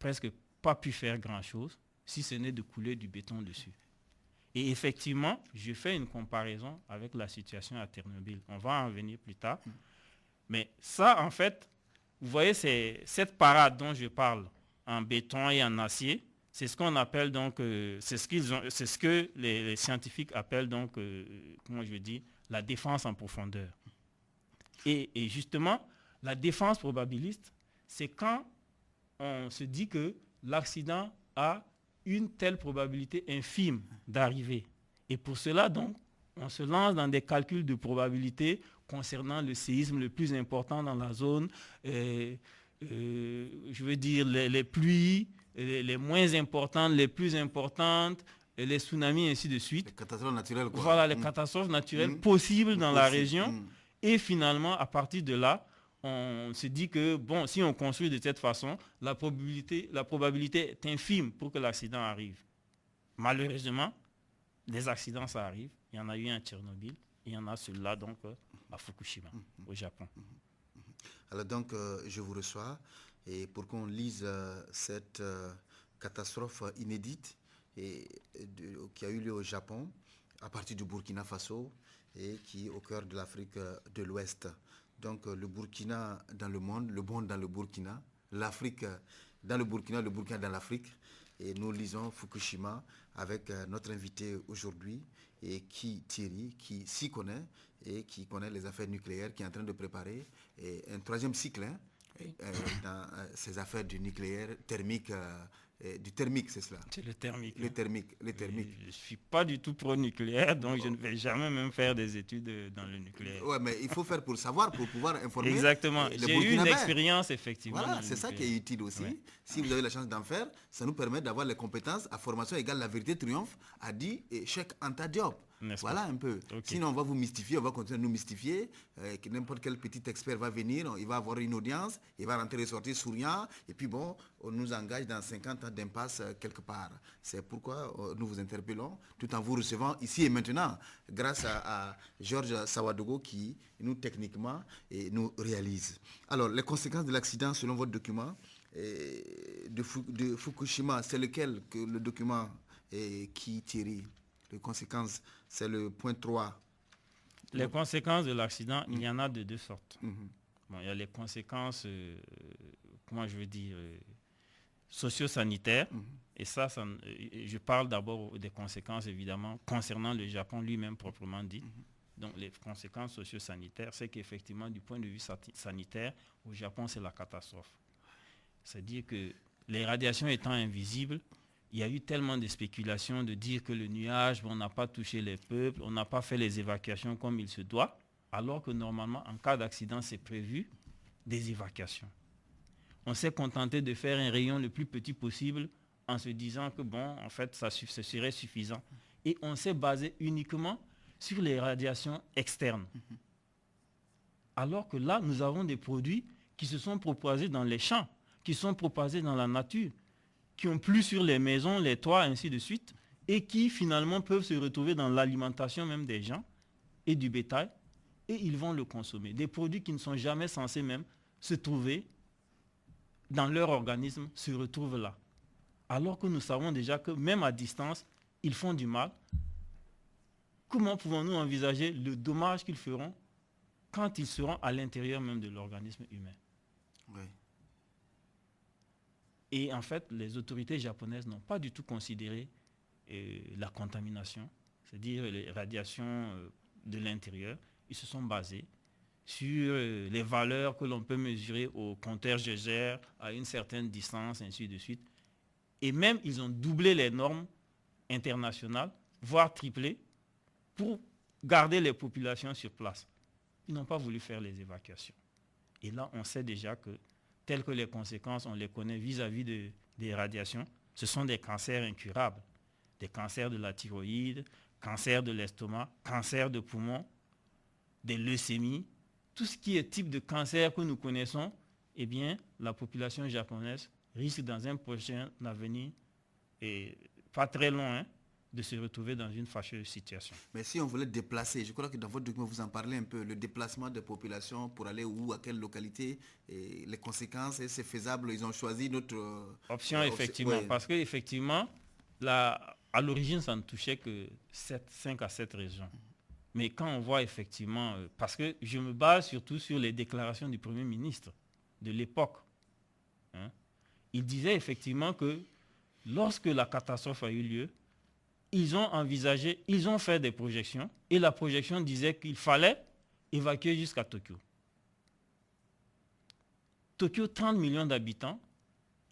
presque pas pu faire grand-chose, si ce n'est de couler du béton dessus. Et effectivement, je fais une comparaison avec la situation à Tchernobyl. On va en venir plus tard. Mais ça, en fait, vous voyez, c'est cette parade dont je parle, en béton et en acier, c'est ce qu'on appelle donc, c'est ce que les scientifiques appellent donc, comment je dis, la défense en profondeur. Et justement, la défense probabiliste, c'est quand on se dit que l'accident a une telle probabilité infime d'arriver. Et pour cela, donc, on se lance dans des calculs de probabilité concernant le séisme le plus important dans la zone, je veux dire les pluies, les moins importantes, les plus importantes, les tsunamis, ainsi de suite. Les catastrophes naturelles, quoi. Voilà, les catastrophes naturelles possibles dans la région. Et finalement, à partir de là, on se dit que, bon, si on construit de cette façon, la probabilité est infime pour que l'accident arrive. Malheureusement, des accidents, ça arrive. Il y en a eu un à Tchernobyl, il y en a celui-là, donc, à Fukushima, au Japon. Alors donc, je vous reçois et pour qu'on lise cette catastrophe inédite qui a eu lieu au Japon, à partir du Burkina Faso et qui est au cœur de l'Afrique de l'Ouest. Donc le Burkina dans le monde dans le Burkina, l'Afrique dans le Burkina dans l'Afrique. Et nous lisons Fukushima avec notre invité aujourd'hui, Thierry, qui s'y connaît et qui connaît les affaires nucléaires, qui est en train de préparer un troisième cycle dans ces affaires du nucléaire thermique. Du thermique, c'est cela? C'est le thermique. Le thermique. Je ne suis pas du tout pro-nucléaire, donc je ne vais jamais même faire des études dans le nucléaire. Oui, mais il faut faire pour savoir, pour pouvoir informer. Exactement. J'ai eu une expérience, effectivement. Voilà, c'est ça qui est utile aussi. Ouais. Si vous avez la chance d'en faire, ça nous permet d'avoir les compétences. À formation égale la vérité triomphe, a dit Cheikh Anta Diop. Voilà un peu. Okay. Sinon, on va vous mystifier, on va continuer à nous mystifier. N'importe quel petit expert va venir, il va avoir une audience, il va rentrer et sortir souriant. Et puis bon, on nous engage dans 50 ans d'impasse quelque part. C'est pourquoi nous vous interpellons, tout en vous recevant ici et maintenant, grâce à Georges Sawadogo qui, nous, techniquement, nous réalise. Alors, les conséquences de l'accident, selon votre document, de Fukushima, c'est lequel que le document qui Thierry? Les conséquences, c'est le point 3. Les conséquences de l'accident, il y en a de deux sortes. Bon, il y a les conséquences, comment je veux dire, socio-sanitaires. Et ça, je parle d'abord des conséquences, évidemment, concernant le Japon lui-même proprement dit. Donc, les conséquences socio-sanitaires, c'est qu'effectivement, du point de vue sanitaire, au Japon, c'est la catastrophe. C'est-à-dire que les radiations étant invisibles, il y a eu tellement de spéculations de dire que le nuage, on n'a pas touché les peuples, on n'a pas fait les évacuations comme il se doit, alors que normalement, en cas d'accident, c'est prévu des évacuations. On s'est contenté de faire un rayon le plus petit possible en se disant que, bon, en fait, ce serait suffisant. Et on s'est basé uniquement sur les radiations externes. Alors que là, nous avons des produits qui se sont propagés dans les champs, qui sont propagés dans la nature, qui ont plu sur les maisons, les toits, ainsi de suite, et qui finalement peuvent se retrouver dans l'alimentation même des gens et du bétail, et ils vont le consommer. Des produits qui ne sont jamais censés même se trouver dans leur organisme se retrouvent là. Alors que nous savons déjà que même à distance, ils font du mal. Comment pouvons-nous envisager le dommage qu'ils feront quand ils seront à l'intérieur même de l'organisme humain? Oui. Et en fait, les autorités japonaises n'ont pas du tout considéré la contamination, c'est-à-dire les radiations de l'intérieur. Ils se sont basés sur les valeurs que l'on peut mesurer au compteur Geiger à une certaine distance, ainsi de suite. Et même, ils ont doublé les normes internationales, voire triplé, pour garder les populations sur place. Ils n'ont pas voulu faire les évacuations. Et là, on sait déjà que telles que les conséquences, on les connaît vis-à-vis des radiations, ce sont des cancers incurables. Des cancers de la thyroïde, cancer de l'estomac, cancer de poumon, des leucémies. Tout ce qui est type de cancer que nous connaissons, eh bien, la population japonaise risque dans un prochain avenir, et pas très loin, de se retrouver dans une fâcheuse situation. Mais si on voulait déplacer, je crois que dans votre document, vous en parlez un peu, le déplacement des populations pour aller où, à quelle localité, et les conséquences, et c'est faisable, ils ont choisi notre... option, effectivement, parce qu'effectivement, à l'origine, ça ne touchait que 5 à 7 régions. Mais quand on voit effectivement, parce que je me base surtout sur les déclarations du Premier ministre de l'époque, hein, il disait effectivement que lorsque la catastrophe a eu lieu, ils ont envisagé, ils ont fait des projections et la projection disait qu'il fallait évacuer jusqu'à Tokyo. Tokyo, 30 millions d'habitants,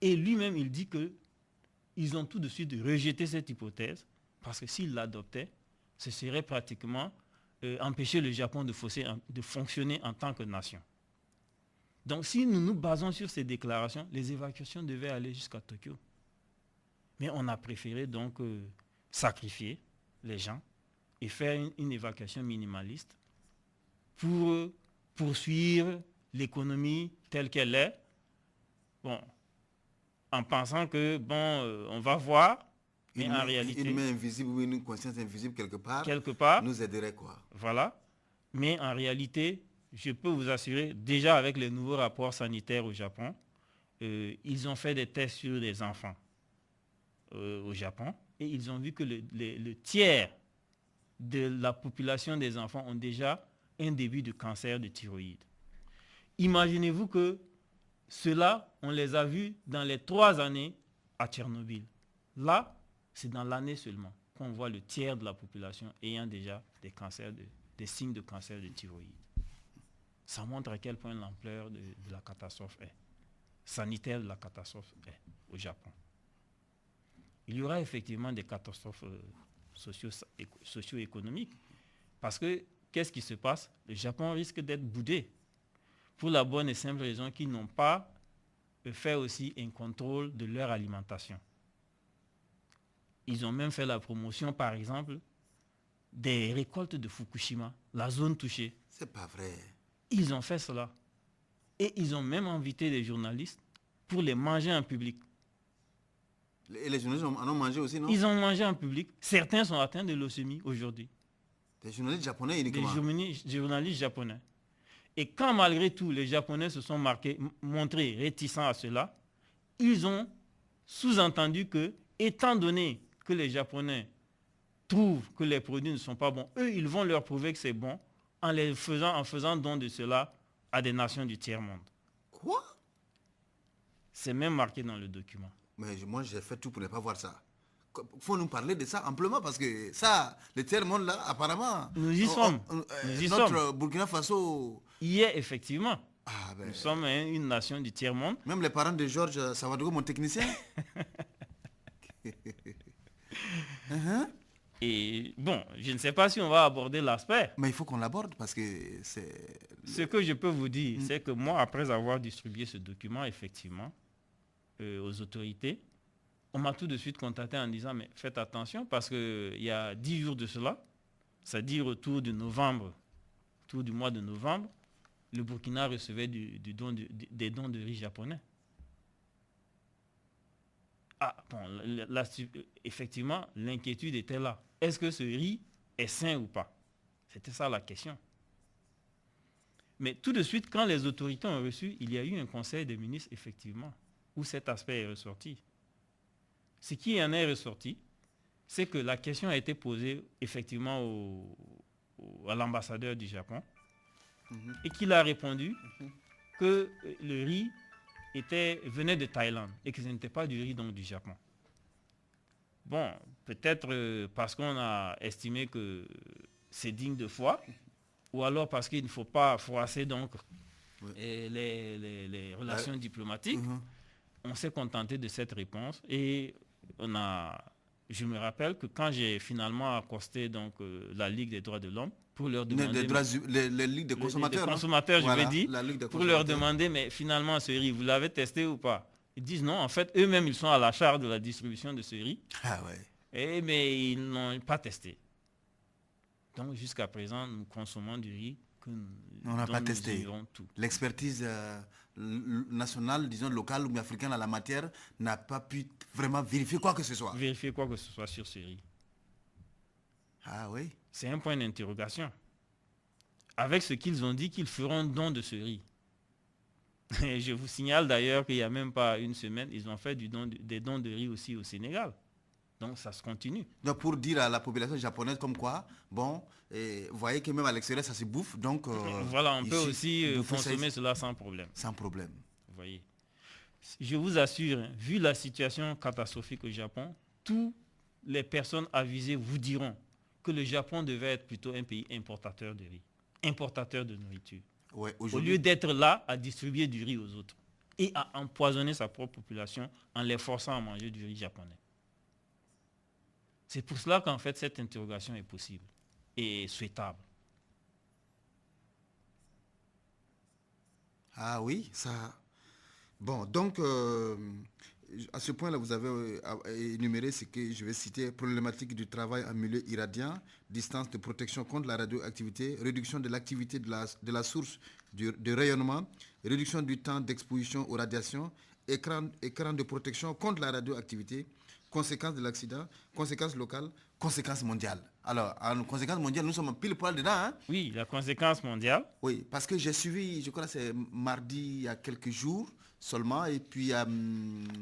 et lui-même il dit qu'ils ont tout de suite rejeté cette hypothèse parce que s'ils l'adoptaient, ce serait pratiquement empêcher le Japon de fonctionner en tant que nation. Donc si nous nous basons sur ces déclarations, les évacuations devaient aller jusqu'à Tokyo. Mais on a préféré donc sacrifier les gens et faire une évacuation minimaliste pour poursuivre l'économie telle qu'elle est. Bon, en pensant que, on va voir, mais en réalité... Une main invisible ou une conscience invisible quelque part nous aiderait quoi. Voilà. Mais en réalité, je peux vous assurer, déjà avec les nouveaux rapports sanitaires au Japon, ils ont fait des tests sur les enfants au Japon et ils ont vu que le tiers de la population des enfants ont déjà un début de cancer de thyroïde. Imaginez-vous que ceux-là, on les a vus dans les 3 années à Tchernobyl. Là, c'est dans l'année seulement qu'on voit le tiers de la population ayant déjà des signes de cancer de thyroïde. Ça montre à quel point l'ampleur de la catastrophe est, sanitaire de la catastrophe est au Japon. Il y aura effectivement des catastrophes socio-économiques parce que qu'est-ce qui se passe? Le Japon risque d'être boudé pour la bonne et simple raison qu'ils n'ont pas fait aussi un contrôle de leur alimentation. Ils ont même fait la promotion, par exemple, des récoltes de Fukushima, la zone touchée. C'est pas vrai. Ils ont fait cela. Et ils ont même invité des journalistes pour les manger en public. Et les journalistes en ont mangé aussi, non? Ils ont mangé en public. Certains sont atteints de leucémie aujourd'hui. Des journalistes japonais uniquement? Des journalistes japonais. Et quand malgré tout, les Japonais se sont montrés réticents à cela, ils ont sous-entendu que, étant donné que les Japonais trouvent que les produits ne sont pas bons, eux, ils vont leur prouver que c'est bon en faisant don de cela à des nations du tiers-monde. Quoi? C'est même marqué dans le document. Mais moi, j'ai fait tout pour ne pas voir ça. Il faut nous parler de ça amplement parce que ça, le tiers-monde là, apparemment... Nous y sommes. Notre Burkina Faso... Y est effectivement. Ah ben, nous sommes une nation du tiers-monde. Même les parents de Georges Savadogo, mon technicien. Et bon, je ne sais pas si on va aborder l'aspect. Mais il faut qu'on l'aborde parce que c'est... Ce que je peux vous dire, c'est que moi, après avoir distribué ce document, effectivement, aux autorités, on m'a tout de suite contacté en disant, mais faites attention parce qu'il y a 10 jours de cela, c'est-à-dire autour du mois de novembre, le Burkina recevait des dons de riz japonais. Ah, bon, effectivement, l'inquiétude était là. Est-ce que ce riz est sain ou pas? C'était ça la question. Mais tout de suite, quand les autorités ont reçu, il y a eu un conseil des ministres, effectivement, où cet aspect est ressorti. Ce qui en est ressorti, c'est que la question a été posée, effectivement, à l'ambassadeur du Japon, et qu'il a répondu que le riz venait de Thaïlande et que ce n'était pas du riz donc du Japon. Bon, peut-être parce qu'on a estimé que c'est digne de foi, ou alors parce qu'il ne faut pas froisser donc les relations diplomatiques. On s'est contenté de cette réponse et je me rappelle que quand j'ai finalement accosté donc la Ligue des droits de l'homme pour leur demander... Les ligues des consommateurs. Les consommateurs, je vais dire, pour leur demander, mais finalement, ce riz, vous l'avez testé ou pas? Ils disent non, en fait, eux-mêmes, ils sont à la charge de la distribution de ce riz. Ah ouais. Mais ils n'ont pas testé. Donc, jusqu'à présent, nous consommons du riz que on n'a pas testé. L'expertise nationale, disons locale ou africaine en la matière n'a pas pu vraiment vérifier quoi que ce soit. Vérifier quoi que ce soit sur ce riz. Ah oui. C'est un point d'interrogation. Avec ce qu'ils ont dit qu'ils feront don de ce riz. Et je vous signale d'ailleurs qu'il n'y a même pas une semaine, ils ont fait des dons de riz aussi au Sénégal. Donc ça se continue. Donc pour dire à la population japonaise comme quoi, bon, vous voyez que même à l'extérieur ça se bouffe, donc... voilà, on peut aussi consommer cela sans problème. Sans problème. Vous voyez. Je vous assure, vu la situation catastrophique au Japon, toutes les personnes avisées vous diront que le Japon devait être plutôt un pays importateur de riz, importateur de nourriture. Ouais, au lieu d'être là à distribuer du riz aux autres et à empoisonner sa propre population en les forçant à manger du riz japonais. C'est pour cela qu'en fait cette interrogation est possible et souhaitable. Ah oui, ça... Bon, donc, à ce point-là, vous avez énuméré ce que je vais citer: problématique du travail en milieu irradiant, distance de protection contre la radioactivité, réduction de l'activité de la source de rayonnement, réduction du temps d'exposition aux radiations, écran de protection contre la radioactivité, conséquences de l'accident, conséquences locales, conséquences mondiales. Alors, en conséquences mondiales, nous sommes pile poil dedans. Hein? Oui, la conséquence mondiale. Oui, parce que j'ai suivi, je crois que c'est mardi, il y a quelques jours seulement, et puis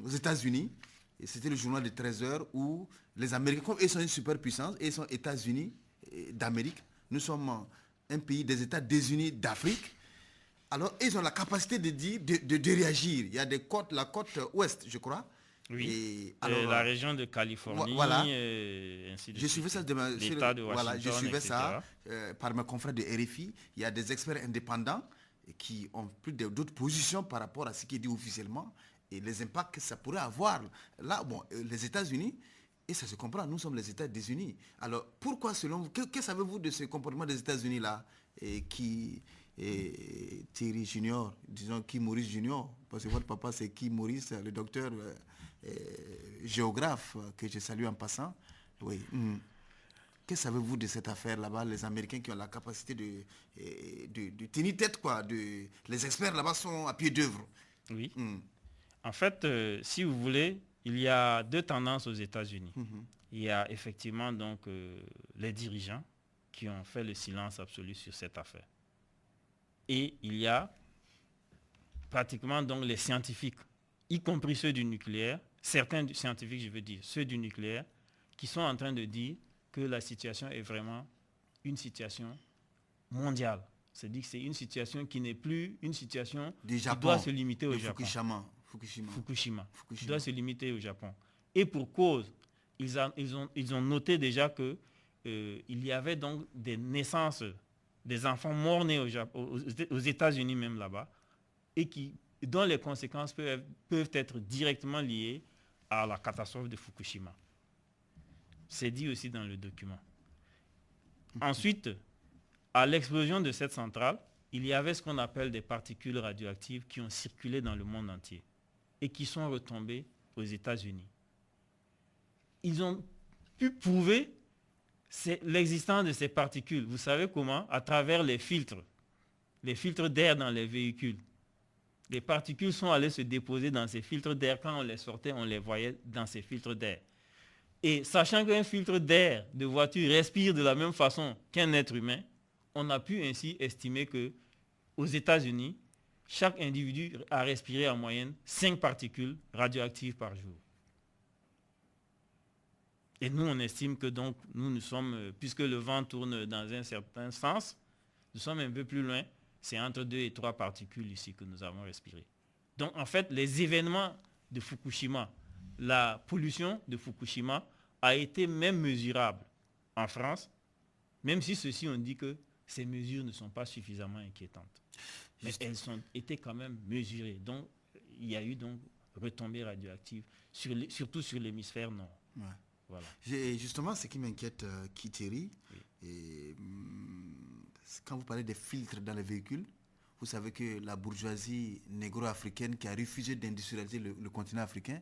aux États-Unis, et c'était le journal de 13 heures où les Américains, comme ils sont une superpuissance, et ils sont États-Unis d'Amérique, nous sommes un pays des États désunis d'Afrique. Alors, ils ont la capacité de dire, de réagir. Il y a des côtes, la côte ouest, je crois. Oui, et alors, la région de Californie, voilà. Ainsi de je suivais ça, l'État de Washington, voilà, je suivais etc. ça par mes confrères de RFI. Il y a des experts indépendants qui ont plus d'autres positions par rapport à ce qui est dit officiellement et les impacts que ça pourrait avoir. Là, bon, les États-Unis, et ça se comprend, nous sommes les États-Unis. Alors, pourquoi selon vous, que savez-vous de ce comportement des États-Unis-là Thierry Junior, disons Kim Maurice Junior, parce que votre papa c'est Kim Maurice, le docteur géographe que je salue en passant. Oui. Que savez-vous de cette affaire là-bas, les Américains qui ont la capacité de tenir tête, quoi, les experts là-bas sont à pied d'œuvre. Oui. En fait, si vous voulez, il y a deux tendances aux États-Unis. Il y a effectivement donc les dirigeants qui ont fait le silence absolu sur cette affaire. Et il y a pratiquement donc les scientifiques, y compris ceux du nucléaire, certains scientifiques, je veux dire, ceux du nucléaire, qui sont en train de dire que la situation est vraiment une situation mondiale. C'est-à-dire que c'est une situation qui n'est plus une situation qui doit se limiter au Japon. Fukushima. Qui doit se limiter au Japon. Et pour cause, ils ont noté déjà que il y avait donc des naissances, des enfants morts-nés aux États-Unis même là-bas, et dont les conséquences peuvent être directement liées à la catastrophe de Fukushima. C'est dit aussi dans le document. Ensuite, à l'explosion de cette centrale, il y avait ce qu'on appelle des particules radioactives qui ont circulé dans le monde entier et qui sont retombées aux États-Unis. Ils ont pu prouver l'existence de ces particules. Vous savez comment? À travers les filtres d'air dans les véhicules. Les particules sont allées se déposer dans ces filtres d'air. Quand on les sortait, on les voyait dans ces filtres d'air. Et sachant qu'un filtre d'air de voiture respire de la même façon qu'un être humain, on a pu ainsi estimer qu'aux États-Unis, chaque individu a respiré en moyenne 5 particules radioactives par jour. Et nous, on estime que donc, nous sommes, puisque le vent tourne dans un certain sens, nous sommes un peu plus loin, c'est entre 2 et 3 particules ici que nous avons respiré. Donc, en fait, les événements de Fukushima, la pollution de Fukushima a été même mesurable en France, même si ceux-ci ont dit que ces mesures ne sont pas suffisamment inquiétantes. Mais elles ont été quand même mesurées. Donc, il y a eu donc retombées radioactives, surtout sur l'hémisphère nord. Ouais. Voilà. Justement, ce qui m'inquiète, Thierry, oui. Quand vous parlez des filtres dans les véhicules, vous savez que la bourgeoisie négro-africaine qui a refusé d'industrialiser le continent africain,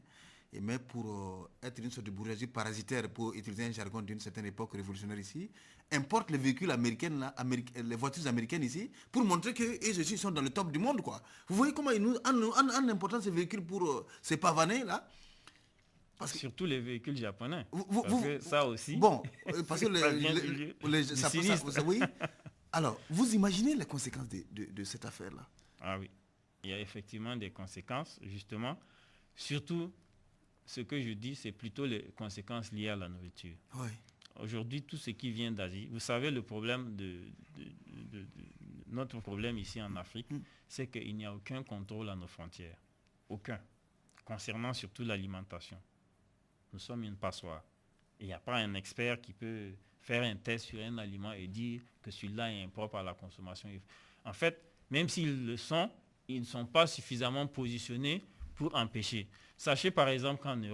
mais pour être une sorte de bourgeoisie parasitaire, pour utiliser un jargon d'une certaine époque révolutionnaire ici, importe les véhicules américains, les voitures américaines ici, pour montrer qu'eux aussi sont dans le top du monde, quoi. Vous voyez comment ils nous en importance ces véhicules pour se pavaner, là. Surtout les véhicules japonais. Ça aussi. Bon, parce que oui. Alors, vous imaginez les conséquences de cette affaire-là? Ah oui, il y a effectivement des conséquences, justement. Surtout, ce que je dis, c'est plutôt les conséquences liées à la nourriture. Oui. Aujourd'hui, tout ce qui vient d'Asie, vous savez, le problème notre problème ici en Afrique, c'est qu'il n'y a aucun contrôle à nos frontières. Aucun. Concernant surtout l'alimentation. Nous sommes une passoire. Il n'y a pas un expert qui peut faire un test sur un aliment et dire que celui-là est impropre à la consommation. En fait, même s'ils le sont, ils ne sont pas suffisamment positionnés pour empêcher. Sachez par exemple qu'en Europe,